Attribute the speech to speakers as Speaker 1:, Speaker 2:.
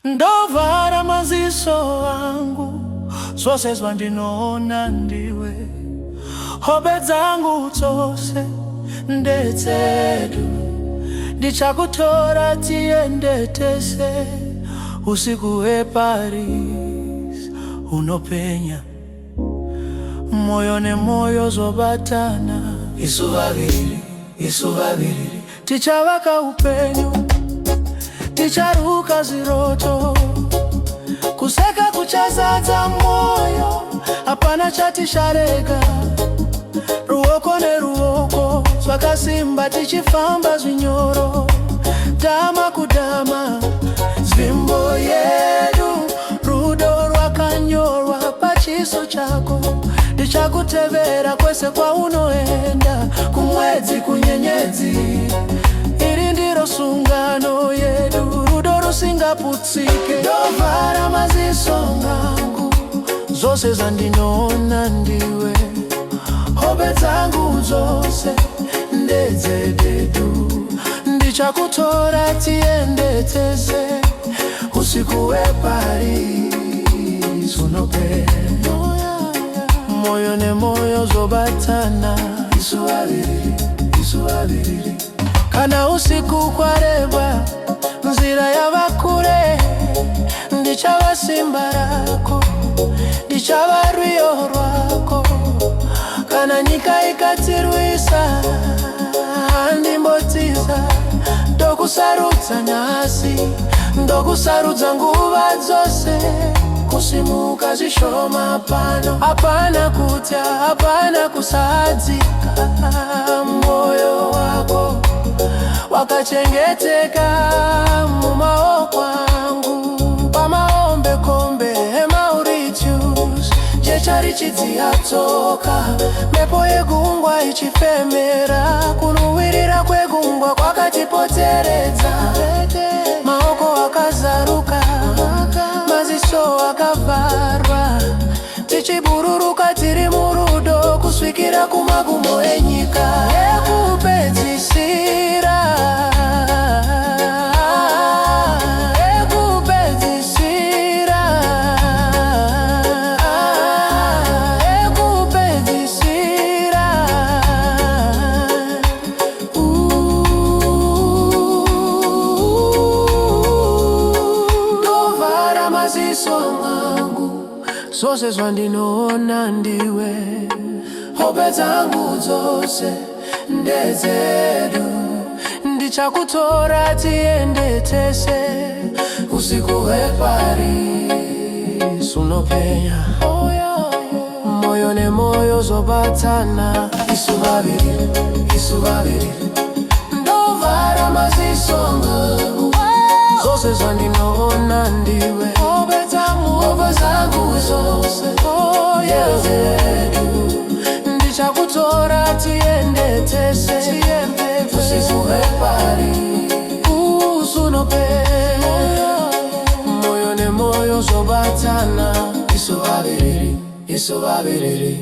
Speaker 1: Ndovara maziso angu zose zvandinoona ndiwe, hope dzangu dzose ndedzedu. Ndichakutora tiende tese, usiku weParis unopenya, moyo nemoyo zobatana. Isu vaviri tichavaka upenyu, ticharuka ziroto, kuseka kuchazadza moyo, hapana chaticharega. Ruoko neruoko zvakasimba, tichifamba zvinyoro, dama kudama, nzvimbo yedu. Rudo rwakanyorwa pachiso chako, ndichakutevera kwese kwaunoenda, kumwedzi kunyenyedzi. Iri ndiro sungano yedu, rudo rusingaputsike. Ndovhara maziso angu zose zvandinoona ndiwe, hope dzangu dzose ndedzedu. Ndichakutora tiende tese, usiku weParis unopenya, moyo nemoyo zobatana. Isu vaviri kana usiku kwareba, nzira yavakure, ndichava simba rako, ndichava rwiyo rwako. Kana nyika ikatirwisa, ndimbotiza. Ndokusarudza nhasi, ndokusarudza nguva dzose, kusimuka zvishoma pano. Hapana kutya, hapana kusadzika, moyo wako wakachengeteka mumaoko angu. Pamaombekombe eMauritius, jecha richidziya tsoka, mhepo yegungwa ichifemera, kunuhwirira kwegungwa kwakatipoteredza. Maoko akazaruka, maziso akavharwa, tichibururuka tiri murudo, kusvikira kumagumo enyika yekupedzisira. Maziso angu zose zvandinoona ndiwe, hope dzangu dzose ndedzedu. Ndichakutora tiende tese, usiku weParis unopenya, moyo nemoyo zobatana. Isu vaviri ndovhara maziso angu zose zvandinoona ndiwe, hope dzangu dzose ndedzedu. Ndichakutora tiende tese, usiku weParis unopenya, moyo nemoyo zobatana. Isu vaviri